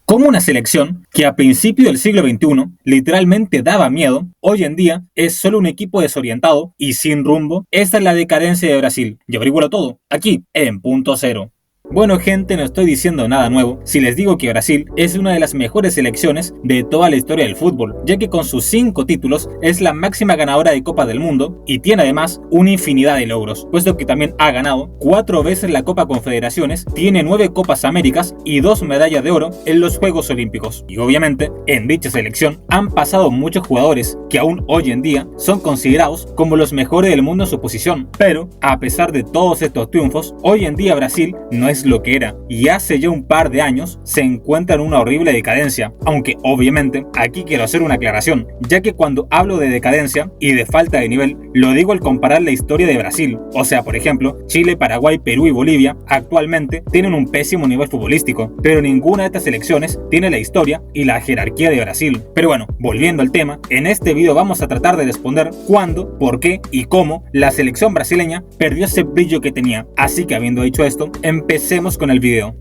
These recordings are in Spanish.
Como una selección que a principios del siglo XXI literalmente daba miedo, hoy en día es solo un equipo desorientado y sin rumbo. Esta es la decadencia de Brasil. Y averígualo todo, aquí, en Punto Cero. Bueno gente, no estoy diciendo nada nuevo si les digo que Brasil es una de las mejores selecciones de toda la historia del fútbol, ya que con sus 5 títulos es la máxima ganadora de Copa del Mundo y tiene además una infinidad de logros, puesto que también ha ganado 4 veces la Copa Confederaciones, tiene 9 Copas Américas y 2 medallas de oro en los Juegos Olímpicos. Y obviamente, en dicha selección han pasado muchos jugadores que aún hoy en día son considerados como los mejores del mundo en su posición, pero a pesar de todos estos triunfos, hoy en día Brasil no es lo que era y hace ya un par de años se encuentra en una horrible decadencia, aunque obviamente aquí quiero hacer una aclaración, ya que cuando hablo de decadencia y de falta de nivel lo digo al comparar la historia de Brasil, o sea por ejemplo Chile, Paraguay, Perú y Bolivia actualmente tienen un pésimo nivel futbolístico, pero ninguna de estas selecciones tiene la historia y la jerarquía de Brasil. Pero bueno, volviendo al tema, en este video vamos a tratar de responder cuándo, por qué y cómo la selección brasileña perdió ese brillo que tenía. Así que habiendo dicho esto, empecemos con el video.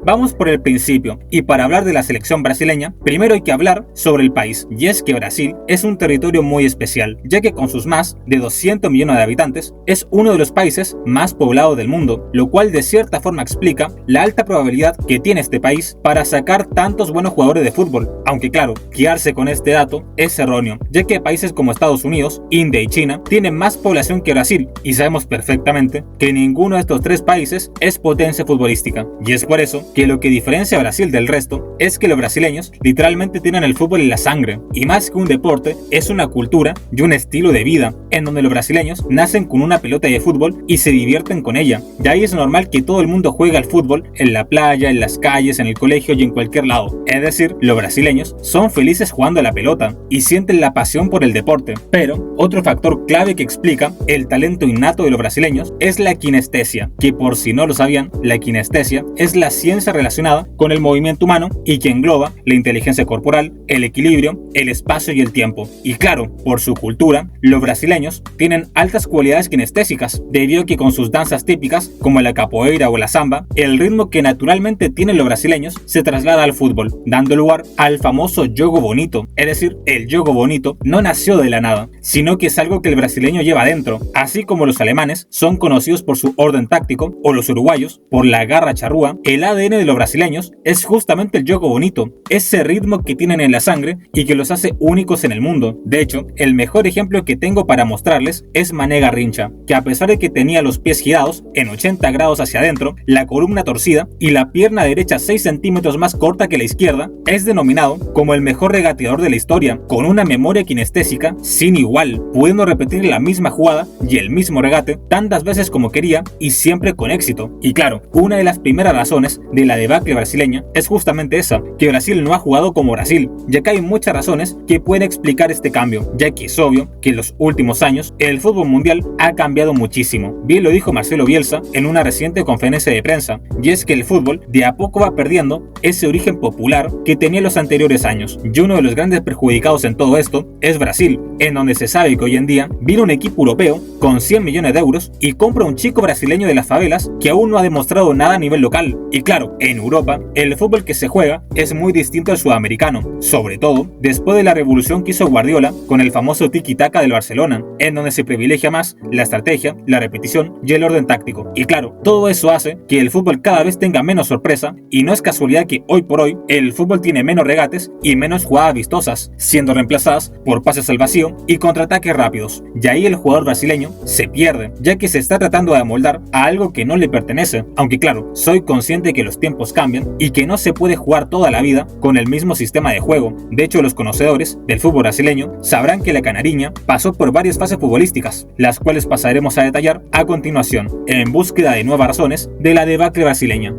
Vamos por el principio, y para hablar de la selección brasileña, primero hay que hablar sobre el país, y es que Brasil es un territorio muy especial, ya que con sus más de 200 millones de habitantes, es uno de los países más poblados del mundo, lo cual de cierta forma explica la alta probabilidad que tiene este país para sacar tantos buenos jugadores de fútbol, aunque claro, guiarse con este dato es erróneo, ya que países como Estados Unidos, India y China tienen más población que Brasil, y sabemos perfectamente que ninguno de estos 3 países es potencia futbolística, y es por eso que lo que diferencia a Brasil del resto es que los brasileños literalmente tienen el fútbol en la sangre, y más que un deporte, es una cultura y un estilo de vida, en donde los brasileños nacen con una pelota de fútbol y se divierten con ella. De ahí es normal que todo el mundo juegue al fútbol en la playa, en las calles, en el colegio y en cualquier lado. Es decir, los brasileños son felices jugando a la pelota y sienten la pasión por el deporte. Pero otro factor clave que explica el talento innato de los brasileños es la kinestesia, que por si no lo sabían, la kinestesia es la ciencia relacionada con el movimiento humano y que engloba la inteligencia corporal, el equilibrio, el espacio y el tiempo. Y claro, por su cultura, los brasileños tienen altas cualidades kinestésicas, debido a que con sus danzas típicas, como la capoeira o la samba, el ritmo que naturalmente tienen los brasileños se traslada al fútbol, dando lugar al famoso jogo bonito. Es decir, el jogo bonito no nació de la nada, sino que es algo que el brasileño lleva adentro, así como los alemanes son conocidos por su orden táctico, o los uruguayos por la garra charrúa. El ADN de los brasileños es justamente el jogo bonito, ese ritmo que tienen en la sangre y que los hace únicos en el mundo. De hecho, el mejor ejemplo que tengo para mostrarles es Mané Garrincha, que a pesar de que tenía los pies girados en 80 grados hacia adentro, la columna torcida y la pierna derecha 6 centímetros más corta que la izquierda, es denominado como el mejor regateador de la historia, con una memoria kinestésica sin igual, pudiendo repetir la misma jugada y el mismo regate tantas veces como quería y siempre con éxito. Y claro, una de las primeras razones de la debacle brasileña es justamente esa, que Brasil no ha jugado como Brasil, ya que hay muchas razones que pueden explicar este cambio, ya que es obvio que en los últimos años el fútbol mundial ha cambiado muchísimo. Bien lo dijo Marcelo Bielsa en una reciente conferencia de prensa, y es que el fútbol de a poco va perdiendo ese origen popular que tenía en los anteriores años, y uno de los grandes perjudicados en todo esto es Brasil, en donde se sabe que hoy en día viene un equipo europeo con 100 millones de euros y compra un chico brasileño de las favelas que aún no ha demostrado nada a nivel local. Y claro, en Europa el fútbol que se juega es muy distinto al sudamericano, sobre todo después de la revolución que hizo Guardiola con el famoso tiki-taka del Barcelona, en donde se privilegia más la estrategia, la repetición y el orden táctico. Y claro, todo eso hace que el fútbol cada vez tenga menos sorpresa, y no es casualidad que hoy por hoy el fútbol tiene menos regates y menos jugadas vistosas, siendo reemplazadas por pases al vacío y contraataques rápidos. Y ahí el jugador brasileño se pierde, ya que se está tratando de amoldar a algo que no le pertenece. Aunque claro, soy consciente que los tiempos cambian y que no se puede jugar toda la vida con el mismo sistema de juego. De hecho, los conocedores del fútbol brasileño sabrán que la canariña pasó por varias fases futbolísticas, las cuales pasaremos a detallar a continuación, en búsqueda de nuevas razones de la debacle brasileña.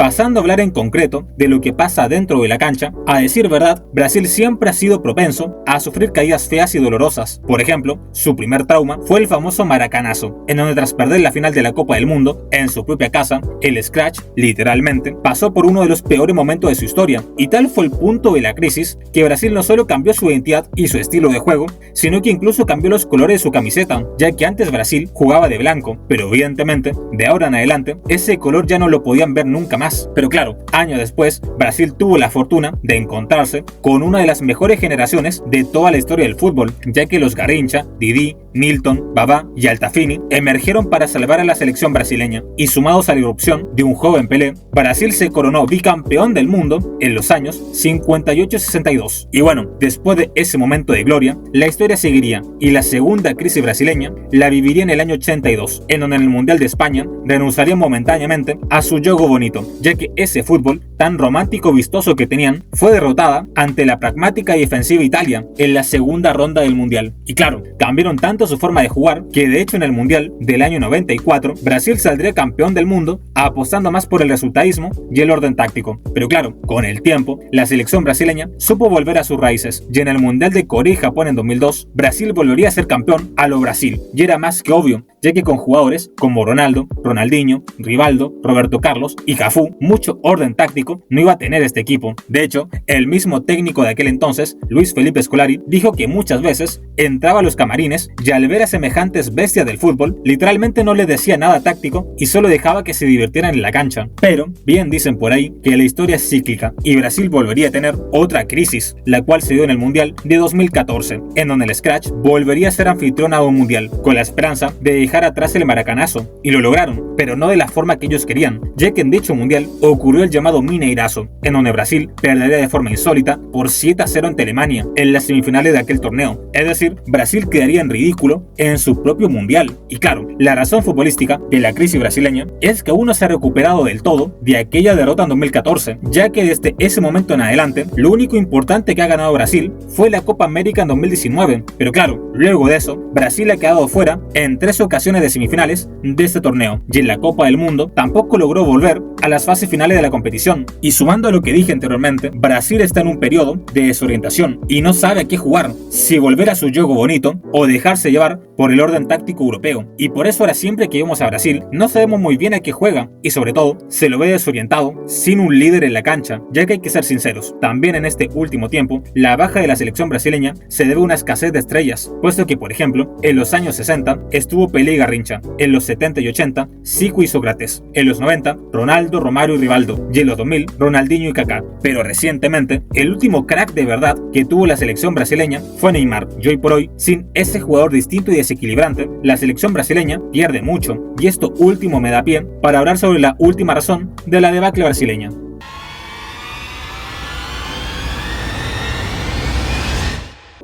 Pasando a hablar en concreto de lo que pasa dentro de la cancha, a decir verdad, Brasil siempre ha sido propenso a sufrir caídas feas y dolorosas. Por ejemplo, su primer trauma fue el famoso Maracanazo, en donde tras perder la final de la Copa del Mundo en su propia casa, el Scratch, literalmente, pasó por uno de los peores momentos de su historia, y tal fue el punto de la crisis que Brasil no solo cambió su identidad y su estilo de juego, sino que incluso cambió los colores de su camiseta, ya que antes Brasil jugaba de blanco, pero evidentemente, de ahora en adelante, ese color ya no lo podían ver nunca más. Pero claro, años después, Brasil tuvo la fortuna de encontrarse con una de las mejores generaciones de toda la historia del fútbol, ya que los Garrincha, Didi, Nilton, Babá y Altafini emergieron para salvar a la selección brasileña, y sumados a la irrupción de un joven Pelé, Brasil se coronó bicampeón del mundo en los años 58-62. Y bueno, después de ese momento de gloria, la historia seguiría, y la segunda crisis brasileña la viviría en el año 82, en donde en el Mundial de España renunciaría momentáneamente a su juego bonito, ya que ese fútbol tan romántico y vistoso que tenían fue derrotada ante la pragmática y defensiva Italia en la segunda ronda del Mundial. Y claro, cambiaron tanto su forma de jugar que de hecho en el Mundial del año 94 Brasil saldría campeón del mundo apostando más por el resultadismo y el orden táctico. Pero claro, con el tiempo, la selección brasileña supo volver a sus raíces, y en el Mundial de Corea y Japón en 2002, Brasil volvería a ser campeón a lo Brasil, y era más que obvio, ya que con jugadores como Ronaldo, Ronaldinho, Rivaldo, Roberto Carlos y Cafú, mucho orden táctico no iba a tener este equipo. De hecho, el mismo técnico de aquel entonces, Luis Felipe Scolari, dijo que muchas veces entraba a los camarines y al ver a semejantes bestias del fútbol, literalmente no le decía nada táctico y solo dejaba que se divirtieran en la cancha. Pero, bien dicen por ahí que la historia es cíclica y Brasil volvería a tener otra crisis, la cual se dio en el Mundial de 2014, en donde el Scratch volvería a ser anfitrión a un Mundial, con la esperanza de dejar atrás el Maracanazo, y lo lograron, pero no de la forma que ellos querían, ya que en dicho Mundial ocurrió el llamado Mineirazo, en donde Brasil perdería de forma insólita por 7-0 ante Alemania en las semifinales de aquel torneo. Es decir, Brasil quedaría en ridículo en su propio Mundial. Y claro, la razón futbolística de la crisis brasileña es que aún no se ha recuperado del todo de aquella derrota en 2014, ya que desde ese momento en adelante, lo único importante que ha ganado Brasil fue la Copa América en 2019, pero claro, luego de eso, Brasil ha quedado fuera en 3 ocasiones de semifinales de este torneo, y en la Copa del Mundo tampoco logró volver a las fases finales de la competición. Y sumando a lo que dije anteriormente, Brasil está en un periodo de desorientación y no sabe a qué jugar, si volver a su juego bonito o dejarse llevar por el orden táctico europeo. Y por eso ahora siempre que vemos a Brasil no sabemos muy bien a qué juega, y sobre todo se lo ve desorientado, sin un líder en la cancha, ya que hay que ser sinceros, también en este último tiempo la baja de la selección brasileña se debe a una escasez de estrellas, puesto que por ejemplo en los años 60 estuvo Pelé y Garrincha, en los 70 y 80 Zico y Sócrates, en los 90 Ronaldo, Romario y Rivaldo, y en los 2000 Ronaldinho y Kaká. Pero recientemente el último crack de verdad que tuvo la selección brasileña fue Neymar, y hoy por hoy sin ese jugador distinto y desequilibrante, la selección brasileña pierde mucho, y esto último me da pie para hablar sobre la última razón de la debacle brasileña.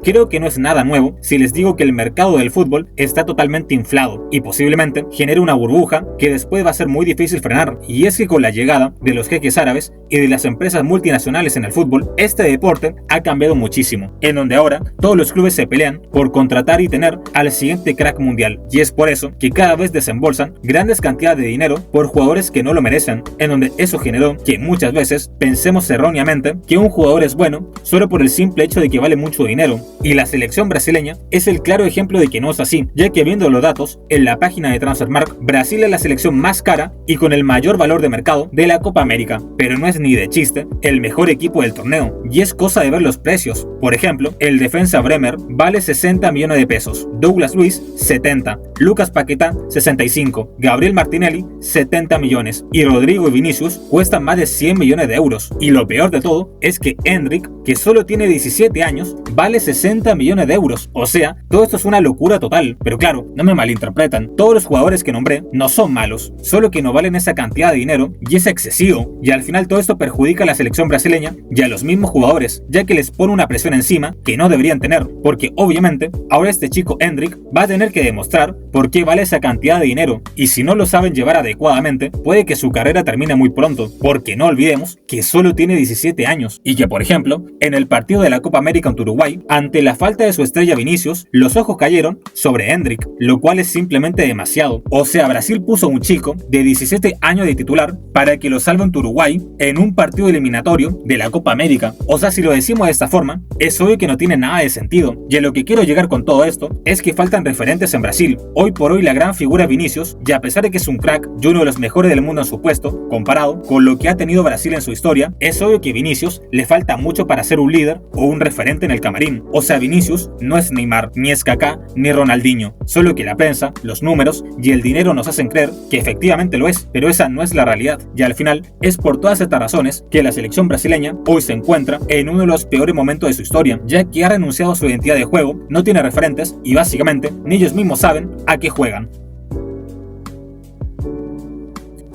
Creo que no es nada nuevo si les digo que el mercado del fútbol está totalmente inflado y posiblemente genere una burbuja que después va a ser muy difícil frenar. Y es que con la llegada de los jeques árabes y de las empresas multinacionales en el fútbol, este deporte ha cambiado muchísimo, en donde ahora todos los clubes se pelean por contratar y tener al siguiente crack mundial. Y es por eso que cada vez desembolsan grandes cantidades de dinero por jugadores que no lo merecen, en donde eso generó que muchas veces pensemos erróneamente que un jugador es bueno solo por el simple hecho de que vale mucho dinero. Y la selección brasileña es el claro ejemplo de que no es así, ya que viendo los datos en la página de Transfermarkt, Brasil es la selección más cara y con el mayor valor de mercado de la Copa América, pero no es ni de chiste el mejor equipo del torneo, y es cosa de ver los precios. Por ejemplo, el defensa Bremer vale 60 millones de pesos, Douglas Luiz 70, Lucas Paquetá 65, Gabriel Martinelli 70 millones y Rodrigo y Vinicius cuestan más de 100 millones de euros. Y lo peor de todo es que Endrick, que solo tiene 17 años, vale 60 millones de euros. O sea, todo esto es una locura total. Pero claro, no me malinterpretan, todos los jugadores que nombré no son malos, solo que no valen esa cantidad de dinero y es excesivo, y al final todo esto perjudica a la selección brasileña y a los mismos jugadores, ya que les pone una presión encima que no deberían tener, porque obviamente ahora este chico Endrick va a tener que demostrar por qué vale esa cantidad de dinero, y si no lo saben llevar adecuadamente, puede que su carrera termine muy pronto, porque no olvidemos que solo tiene 17 años y que por ejemplo, en el partido de la Copa América ante Uruguay, ante Ante la falta de su estrella Vinicius, los ojos cayeron sobre Endrick, lo cual es simplemente demasiado. O sea, Brasil puso a un chico de 17 años de titular para que lo salve ante Uruguay en un partido eliminatorio de la Copa América. O sea, si lo decimos de esta forma, es obvio que no tiene nada de sentido. Y a lo que quiero llegar con todo esto es que faltan referentes en Brasil. Hoy por hoy la gran figura es Vinicius, y a pesar de que es un crack y uno de los mejores del mundo en su puesto, comparado con lo que ha tenido Brasil en su historia, es obvio que Vinicius le falta mucho para ser un líder o un referente en el camarín. O sea, Vinicius no es Neymar, ni es Kaká, ni Ronaldinho, solo que la prensa, los números y el dinero nos hacen creer que efectivamente lo es, pero esa no es la realidad, y al final es por todas estas razones que la selección brasileña hoy se encuentra en uno de los peores momentos de su historia, ya que ha renunciado a su identidad de juego, no tiene referentes y básicamente ni ellos mismos saben a qué juegan.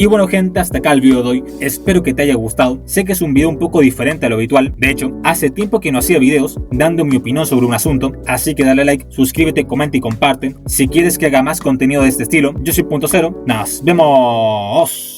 Y bueno gente, hasta acá el video de hoy, espero que te haya gustado. Sé que es un video un poco diferente a lo habitual, de hecho, hace tiempo que no hacía videos dando mi opinión sobre un asunto, así que dale like, suscríbete, comenta y comparte. Si quieres que haga más contenido de este estilo, yo soy Punto Cero, nos vemos.